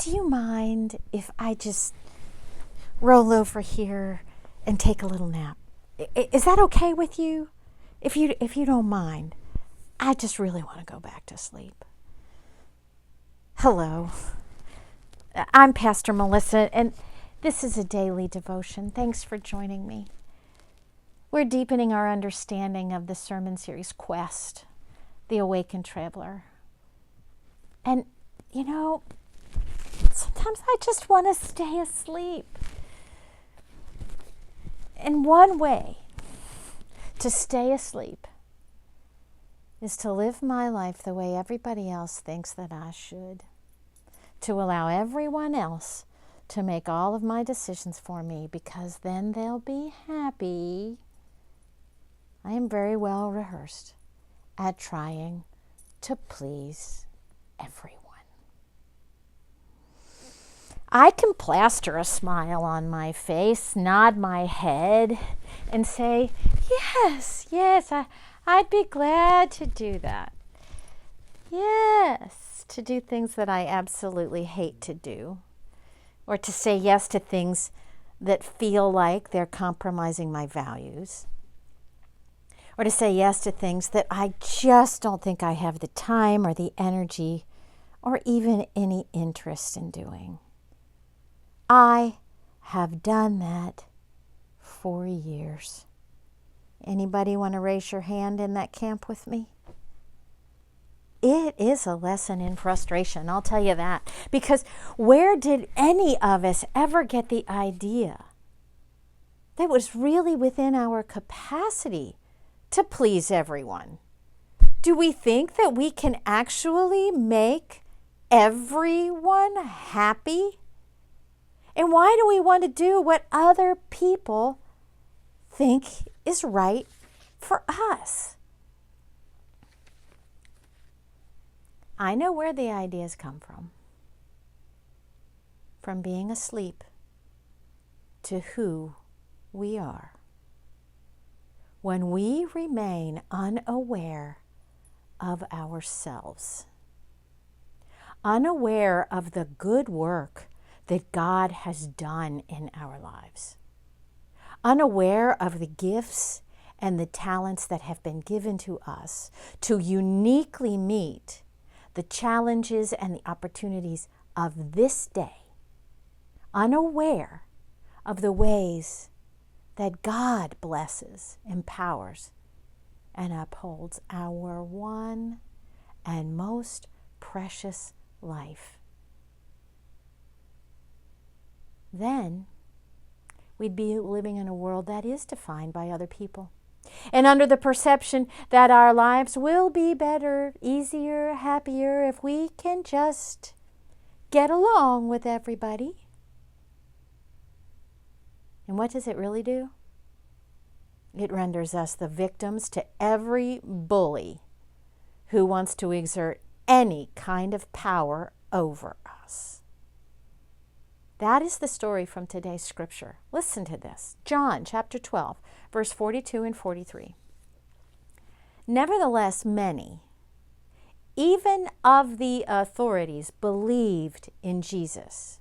do you mind if I just roll over here and take a little nap? Is that okay with you? If you don't mind, I just really want to go back to sleep. Hello, I'm Pastor Melissa, and this is a daily devotion. Thanks for joining me. We're deepening our understanding of the sermon series Quest, the Awaken Traveler. And, sometimes I just want to stay asleep. And one way to stay asleep is to live my life the way everybody else thinks that I should. To allow everyone else to make all of my decisions for me, because then they'll be happy. I am very well rehearsed at trying to please everyone. I can plaster a smile on my face, nod my head, and say, yes, I'd be glad to do that. Yes, to do things that I absolutely hate to do, or to say yes to things that feel like they're compromising my values, or to say yes to things that I just don't think I have the time or the energy or even any interest in doing. I have done that for years. Anybody want to raise your hand in that camp with me? It is a lesson in frustration, I'll tell you that. Because where did any of us ever get the idea that it was really within our capacity to please everyone? Do we think that we can actually make everyone happy? And why do we want to do what other people think is right for us? I know where the ideas come from being asleep to who we are. When we remain unaware of ourselves, unaware of the good work that God has done in our lives, unaware of the gifts and the talents that have been given to us to uniquely meet the challenges and the opportunities of this day, unaware of the ways that God blesses, empowers, and upholds our one and most precious life, then we'd be living in a world that is defined by other people, and under the perception that our lives will be better, easier, happier if we can just get along with everybody. And what does it really do? It renders us the victims to every bully who wants to exert any kind of power over us. That is the story from today's scripture. Listen to this. John chapter 12, verse 42 and 43. Nevertheless, many, even of the authorities, believed in Jesus.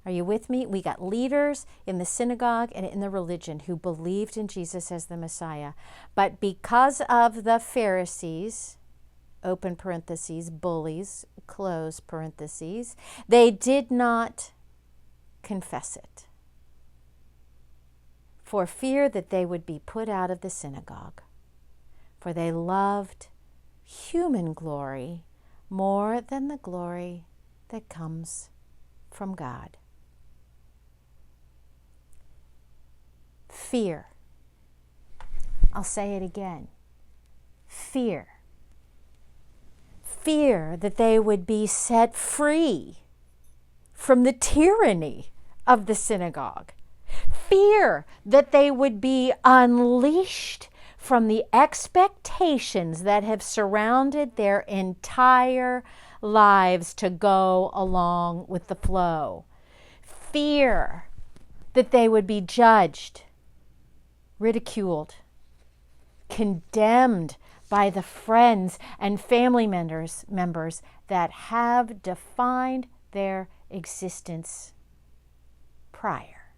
Are you with me? We got leaders in the synagogue and in the religion who believed in Jesus as the Messiah. But because of the Pharisees, open parentheses, bullies, close parentheses, they did not confess it, for fear that they would be put out of the synagogue. For they loved human glory more than the glory that comes from God. Fear. I'll say it again. Fear. Fear that they would be set free from the tyranny of the synagogue. Fear that they would be unleashed from the expectations that have surrounded their entire lives to go along with the flow. Fear that they would be judged, ridiculed, condemned by the friends and family members that have defined their existence prior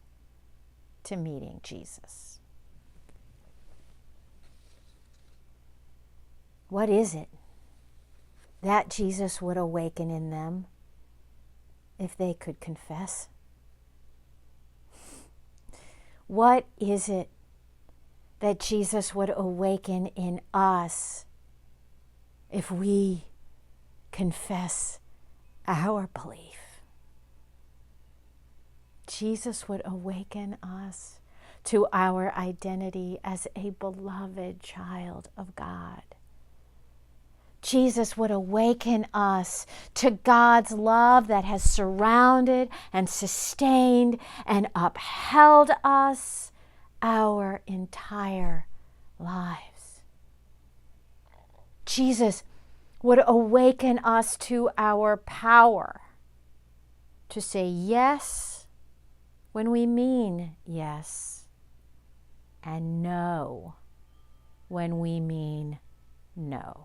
to meeting Jesus. What is it that Jesus would awaken in them if they could confess? What is it that Jesus would awaken in us if we confess our belief? Jesus would awaken us to our identity as a beloved child of God. Jesus would awaken us to God's love that has surrounded and sustained and upheld us our entire lives. Jesus would awaken us to our power to say yes when we mean yes, and no when we mean no.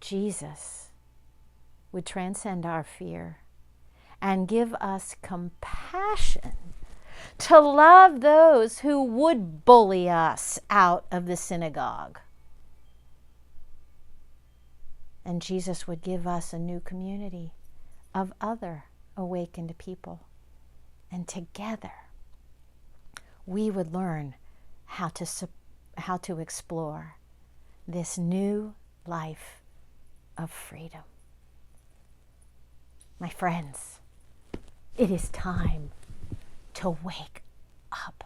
Jesus would transcend our fear and give us compassion to love those who would bully us out of the synagogue. And Jesus would give us a new community of other awakened people. And together, we would learn how to explore this new life of freedom. My friends, it is time to wake up.